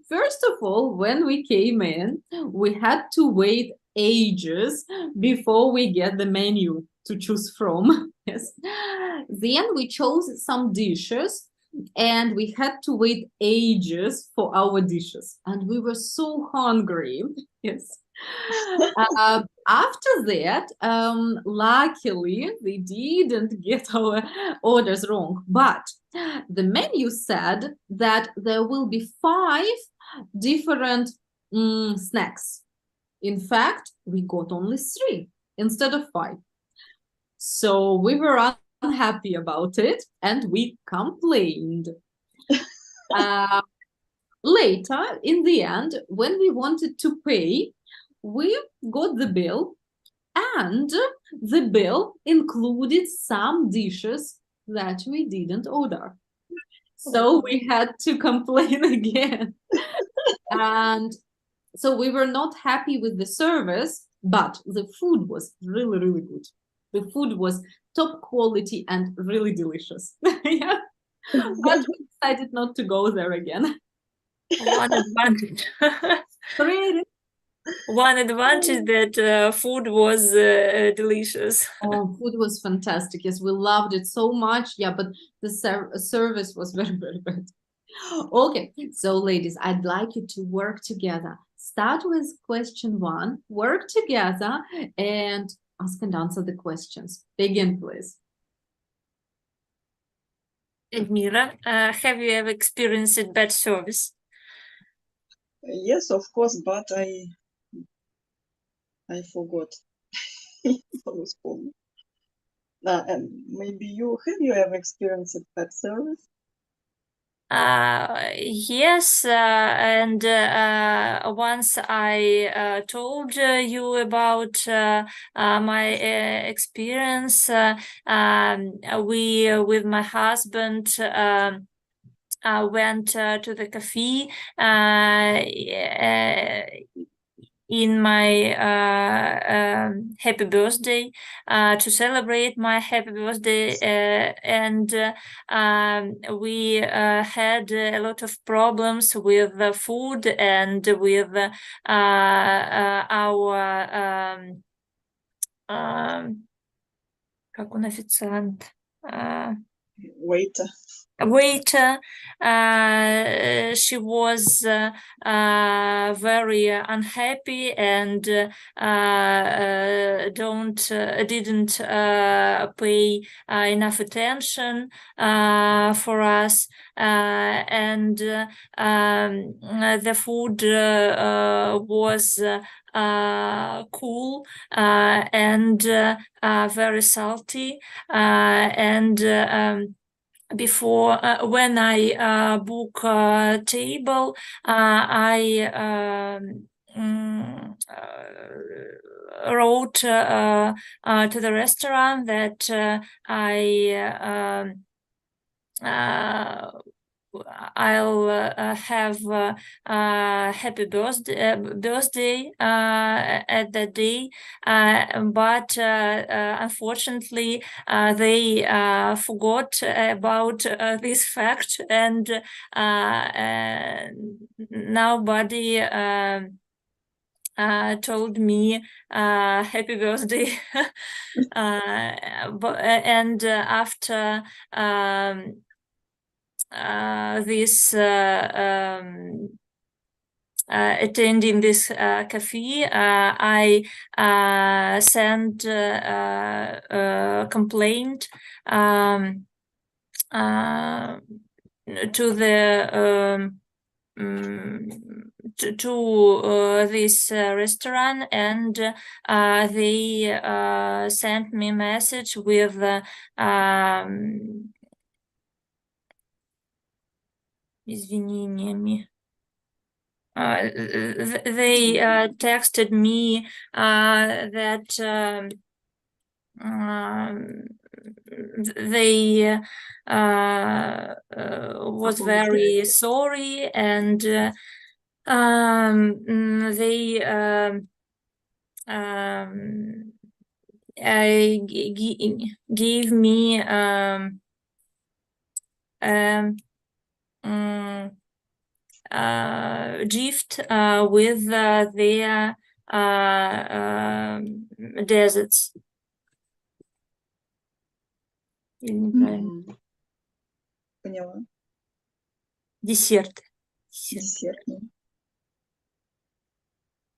First of all, when we came in, we had to wait ages before we get the menu to choose from. Yes. Then we chose some dishes and we had to wait ages for our dishes and we were so hungry. Yes. After that, luckily they didn't get our orders wrong, but the menu said that there will be 5 different snacks. In fact, we got only 3 instead of 5. So we were unhappy about it and we complained. Later, in the end, when we wanted to pay, we got the bill and the bill included some dishes that we didn't order. So we had to complain again. And so we were not happy with the service, but the food was really, really good. The food was top quality and really delicious. Yeah. But we decided not to go there again. One advantage. Really? One advantage that food was delicious. Oh, food was fantastic. Yes, we loved it so much. Yeah, but the service was very, very bad. Okay, so ladies, I'd like you to work together. Start with question 1, work together and ask and answer the questions. Begin, please. Elmira, have you ever experienced bad service? Yes, of course, but I forgot. And maybe have you ever experienced bad service? Yes, and once I told you about my experience. We, with my husband, went to the cafe in my happy birthday to celebrate my happy birthday, and we had a lot of problems with the food and with our как он официант? Waiter. She was very unhappy and didn't pay enough attention for us, and the food was cool and very salty, and before when I book a table, I wrote to the restaurant that I'll have happy birthday at that day, but unfortunately they forgot about this fact, and nobody told me happy birthday. And after this attending this cafe, I sent a complaint to the to this restaurant, and they sent me a message with извинениями. They texted me that they was very sorry, and they gave me gift with their desserts. Поняла. Десерт. Десерт.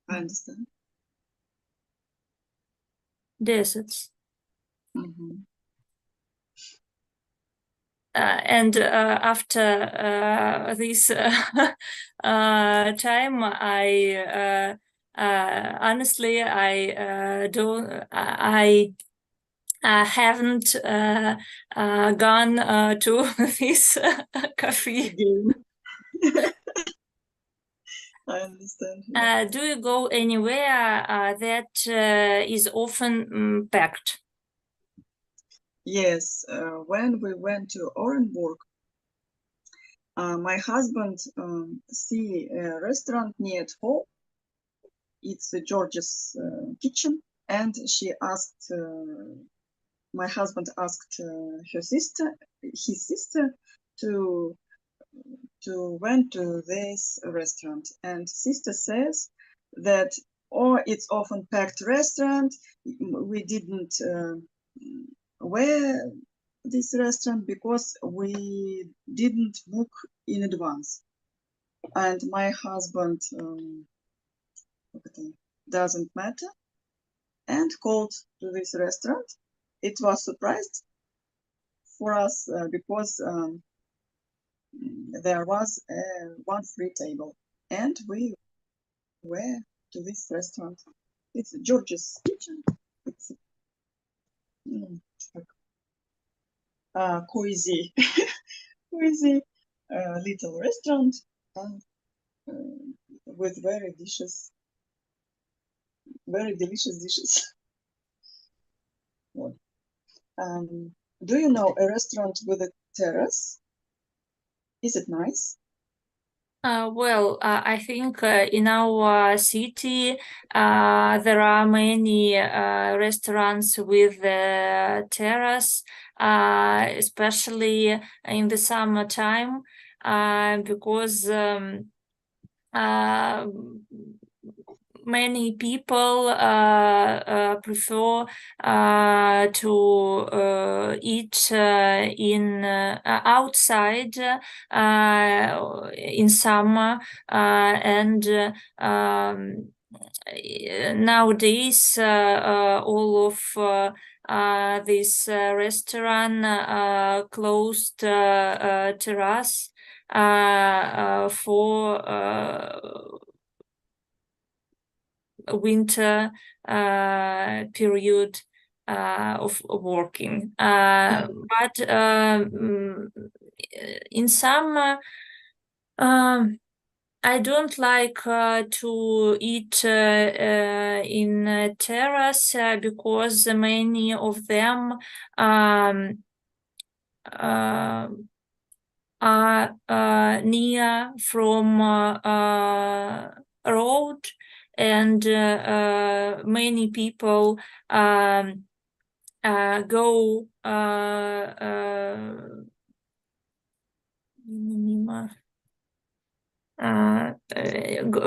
I understand. Desserts. Mm-hmm. And after this time, I honestly haven't gone to this cafe. I understand. Do you go anywhere that is often packed? Yes, when we went to Orenburg, my husband see a restaurant near at home. It's George's kitchen, and she asked. My husband asked his sister, to went to this restaurant, and sister says that, oh, it's often packed restaurant. We didn't wear this restaurant because we didn't book in advance. And my husband doesn't matter, and called to this restaurant. It was surprised for us because there was one free table, and we were to this restaurant. It's George's kitchen. It's cozy, cozy little restaurant, and with very delicious dishes. Do you know a restaurant with a terrace? Is it nice? Well, I think in our city there are many restaurants with terrace, especially in the summertime, because many people prefer to eat in outside in summer, and nowadays all of this restaurant closed terrace for winter period, of working. But in some I don't like to eat in terrace because many of them are near from road, and many people go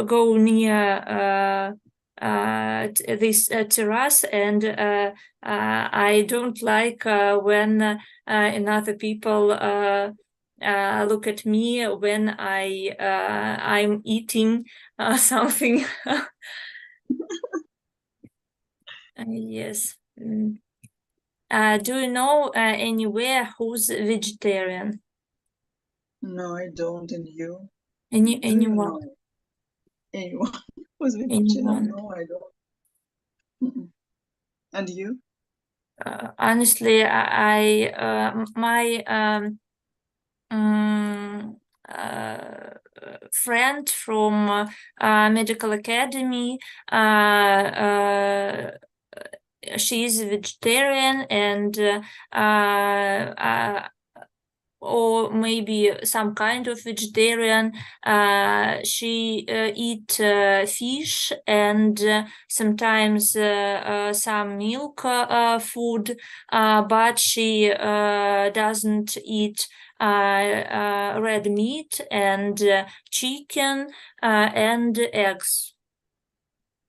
go near this terrace, and I don't like when another people look at me when I'm eating something. Yes. Do you know anywhere who's vegetarian? No, I don't. And you? Anyone? Know anyone who's vegetarian? Anyone? No, I don't. Mm-mm. And you? Honestly, my friend from medical academy, she is vegetarian, and or maybe some kind of vegetarian. She eat fish and sometimes some milk food, but she doesn't eat red meat and chicken and eggs.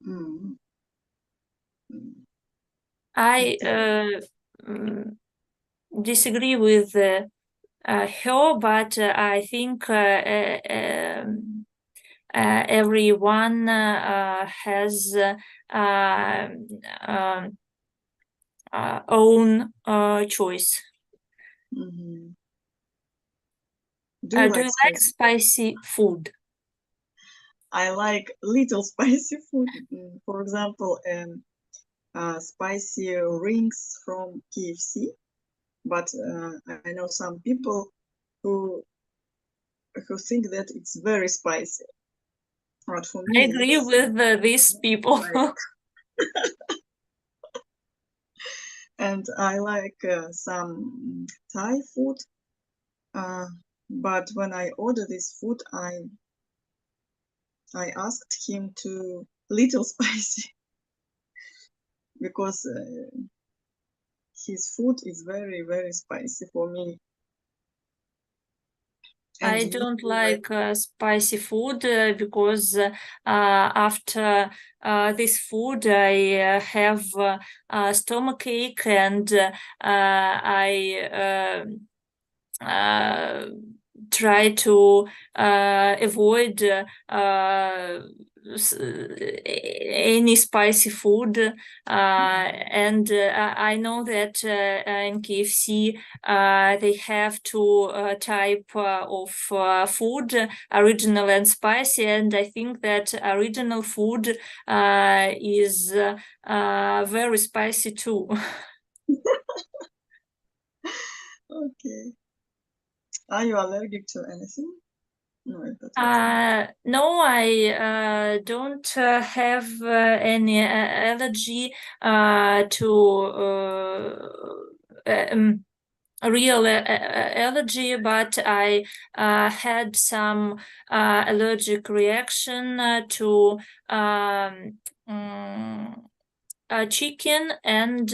Mm. Mm. I disagree with her, but I think everyone has own choice. Mm-hmm. Do you like spicy food? I like little spicy food. For example, spicy rings from KFC. But I know some people who think that it's very spicy. But for me, I agree with these people. And I like some Thai food. But when I order this food, I asked him to little spicy because his food is very, very spicy for me. And I don't like spicy food because after this food I have stomachache, and I try to avoid any spicy food, and I know that in KFC they have two type of food, original and spicy, and I think that original food is very spicy too. Okay. Are you allergic to anything? No, I don't have any allergy to a real allergy, but I had some allergic reaction to chicken and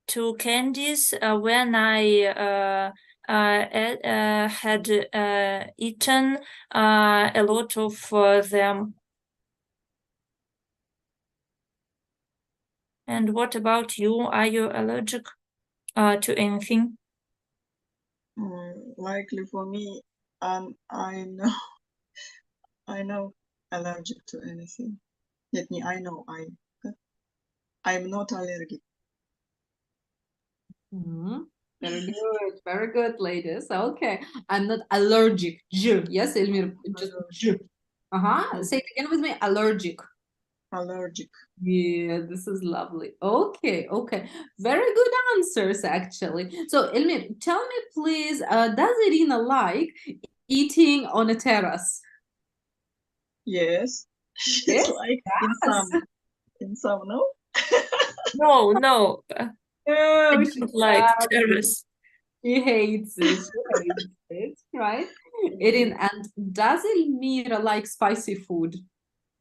to candies when I had eaten a lot of them. And what about you? Are you allergic to anything? Likely for me, I know allergic to anything. Let me, I know I'm not allergic. Very good, ladies. Okay, I'm not allergic. Yes, Elmir, just Say it again with me. Allergic. allergic. Yeah, this is lovely. Okay, okay. Very good answers, actually. So, Elmir, tell me, please, does Irina like eating on a terrace? Yes, she's Yes, like yes. in some, no? No, no, I Oh, she don't like does. terrace. She hates it. She hates it, right? Irina, and does Elmira like spicy food?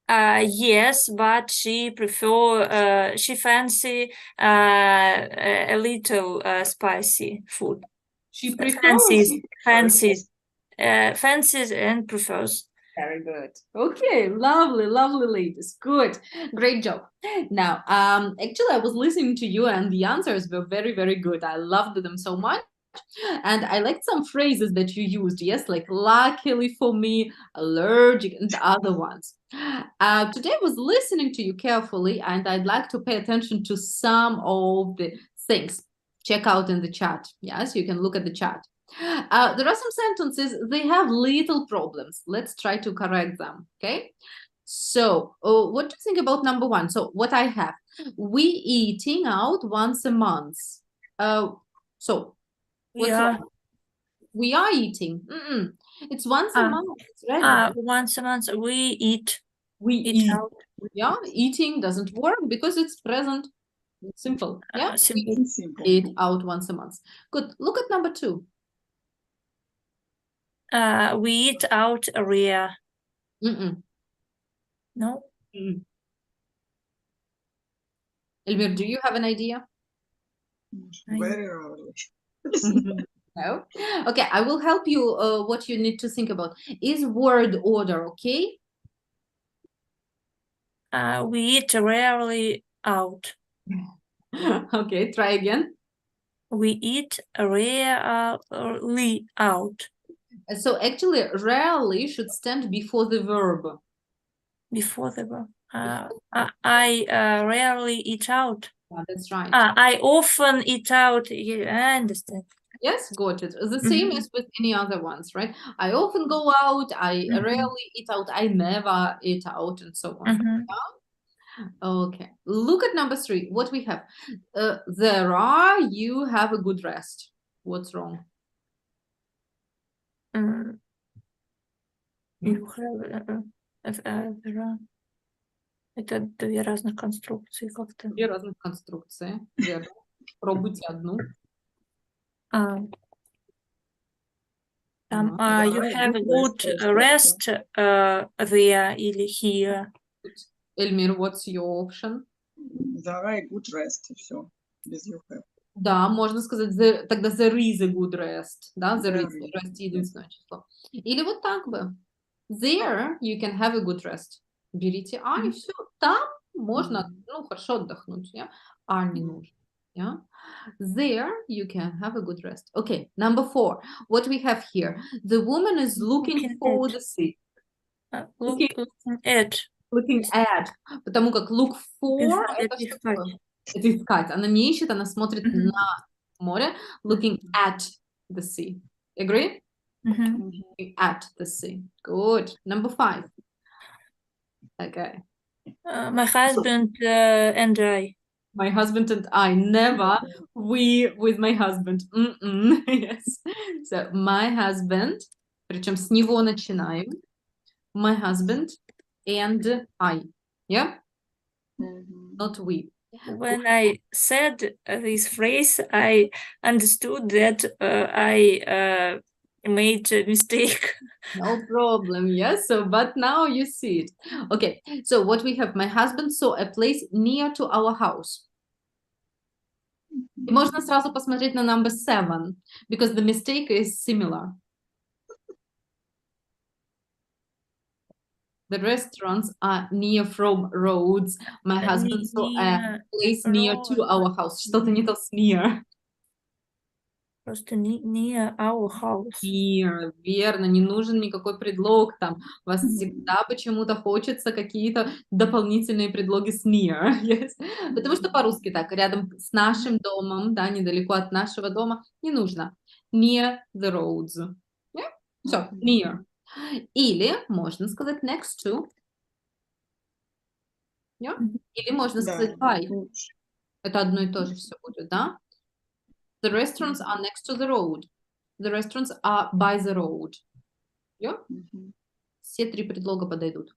Yes, but she she fancy a little spicy food. She prefers. Fancies and prefers. Very good. Okay, lovely, lovely ladies. Good. Great job. Now, actually, I was listening to you and the answers were very, very good. I loved them so much. And I liked some phrases that you used. Yes, like luckily for me, allergic, and other ones. Today I was listening to you carefully, and I'd like to pay attention to some of the things. Check out in the chat. Yes, you can look at the chat. There are some sentences, they have little problems. Let's try to correct them, okay? So, what do you think about number one? So, what I have, we eating out once a month. So, what's Yeah. wrong? We are eating. It's once a month. It's regular. Once a month we eat. We eat. Out. Yeah, eating doesn't work because it's present. It's simple. Yeah, Simple. Simple. eat out once a month. Good. Look at number two. We eat out rare. No. Elmir, do you have an idea? Very rarely. No. Okay, I will help you. What you need to think about is word order. Okay. We eat rarely out. Okay, try again. We eat rarely out. So actually, rarely should stand before the verb. Before the verb. I rarely eat out. Yeah, that's right. I often eat out. Yeah, I understand. Yes, got it. The same as with any other ones, right? I often go out. I rarely eat out. I never eat out, and so on. Yeah? Okay. Look at number three. What we have? There are. You have a good rest. What's wrong? You have это две разных конструкции как-то. Две разных конструкции. Верно. Пробуйте одну. You have a good rest there или here. Эльмир, what's your option? There are good rest, и все. Без you have. Да, можно сказать, тогда there is a good rest. Да, there is rest единственное число. Или вот так бы. There you can have a good rest. Берите are и все. Там можно, ну, хорошо отдохнуть. Yeah? Are не нужно. Yeah? There you can have a good rest. Okay, number four. What we have here? The woman is looking for the sea. Looking at. Looking at. Потому как look for это искать. Она не ищет, она смотрит на море. Looking at the sea. Agree? Looking at the sea. Good. Number five. Okay. My husband and I. My husband and I. Never we with my husband. Yes. So my husband. Причем с него начинаем. My husband and I. Yeah? Not we. When I said this phrase, I understood that I made a mistake. No problem. Yes. So, but now you see it. Okay. So what we have, my husband saw a place near to our house. И можно сразу посмотреть на number 7, because the mistake is similar. The restaurants are near from roads. My husband saw a place near to our house. Что-то не то с near. Просто near our house. Near, верно, не нужен никакой предлог там. Вас всегда почему-то хочется какие-то дополнительные предлоги с near. Yes. Потому что по-русски так, рядом с нашим домом, да, недалеко от нашего дома, не нужно. Near the roads. Yeah? Все, near. Или можно сказать next to. Yeah? Мгм. Или можно Да, сказать by. лучше. Это одно и то же все будет, да? The restaurants are next to the road. The restaurants are by the road. Yeah? Мгм. Все три предлога подойдут.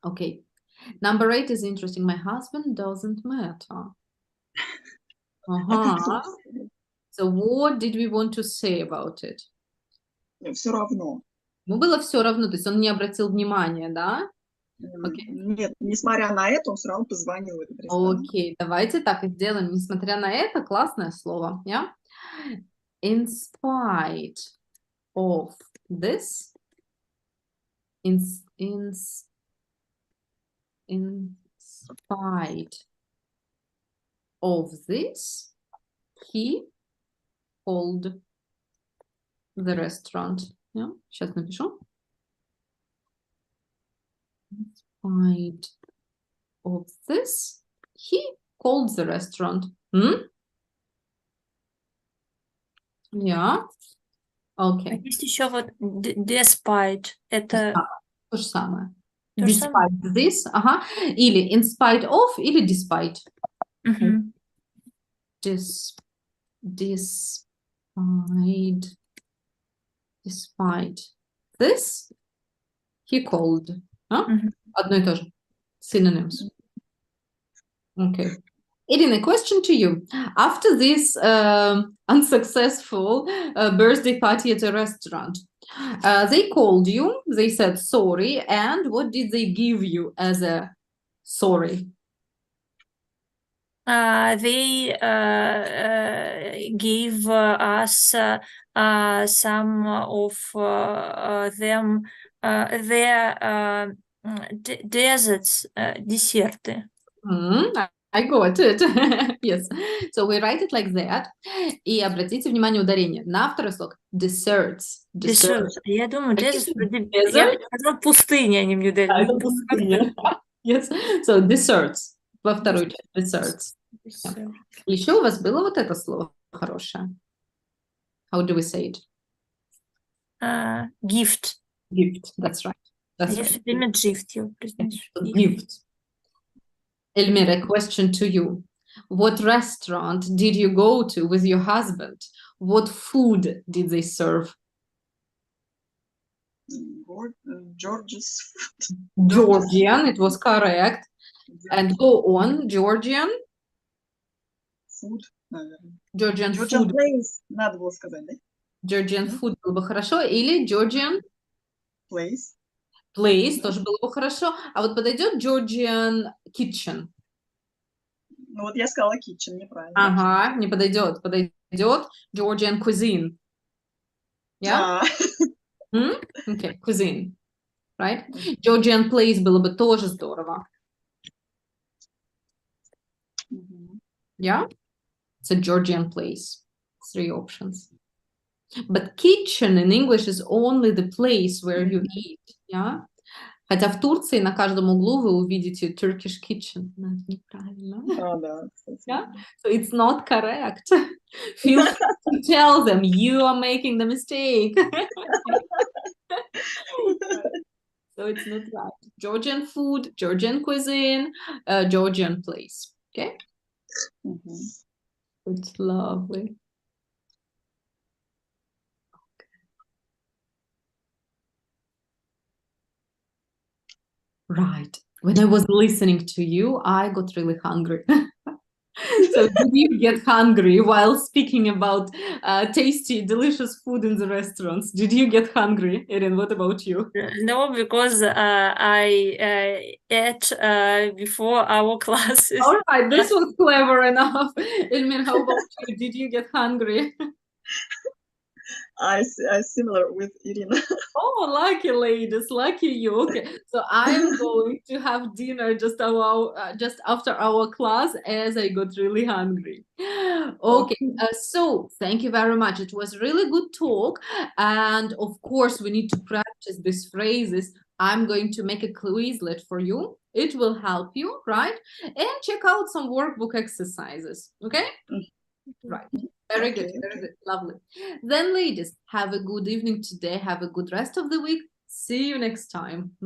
Okay. Number 8 is interesting. My husband doesn't matter. Ага. So what did we want to say about it? Все равно. Ему было все равно, то есть он не обратил внимания, да? Окей. Нет, несмотря на это, он все равно позвонил в этот ресторан. Окей, давайте так и сделаем. Несмотря на это, классное слово, yeah? In spite of this, in spite of this, he called the restaurant. Yeah? Сейчас напишу. In spite of this, he called the restaurant. Yeah. Okay. Есть еще вот despite. Это То же самое. то же самое? Despite this, ага. Или in spite of, или despite. Мгм. Despite this, he called. А? Мгм. Одно и то же. Synonyms. Okay. Irina, question to you. After this unsuccessful birthday party at a restaurant, they called you, they said sorry, and what did they give you as a sorry? They gave us some of them their desserts, десерты. I got it. Yes. So we write it like that. И обратите внимание ударение на второй слог. Desserts. Dessert. Я думаю, Какие desert. desert? Я сказала, пустыня они мне дали. Это пустыня. Yes. So desserts. Во вторую часть. Desserts. Dessert. Еще у вас было вот это слово хорошее. How do we say it? Gift. Gift. That's right. That's Я right. все время gift его произношу. Gift. Elmira, a question to you. What restaurant did you go to with your husband? What food did they serve? George's Georgian, it was correct. And go on, Georgian. food, наверное. Georgian Georgian food. place, надо было сказать, да? Georgian food было бы хорошо. Или Georgian Place. place тоже было бы хорошо. А вот подойдет Georgian kitchen. Ну вот я сказала kitchen, неправильно. Ага, не подойдет. Подойдет Georgian cuisine. Yeah? Okay, cuisine. Right? Georgian place было бы тоже здорово. Yeah? It's a Georgian place. 3 options. But kitchen in English is only the place where you eat. Yeah? Хотя в Турции на каждом углу вы увидите Turkish kitchen. Но это неправильно. Да, кстати. Yeah? So it's not correct. Feel free to tell them you are making the mistake. So it's not right. Georgian food, Georgian cuisine, Georgian place. Okay? It's lovely. Right. When I was listening to you, I got really hungry. So did you get hungry while speaking about tasty, delicious food in the restaurants? Did you get hungry? Erin, what about you? No, because I ate before our classes. All right, this was clever enough. Elmir, how about you? Did you get hungry? I similar with Irina. Oh, lucky ladies, lucky you. Okay, so I'm going to have dinner just after our class as I got really hungry. Okay, so thank you very much. It was really good talk, and of course we need to practice these phrases. I'm going to make a Quizlet for you. It will help you, right? And check out some workbook exercises. Okay? Right. Very good. Very good. Lovely. Then, ladies, have a good evening today. Have a good rest of the week. See you next time.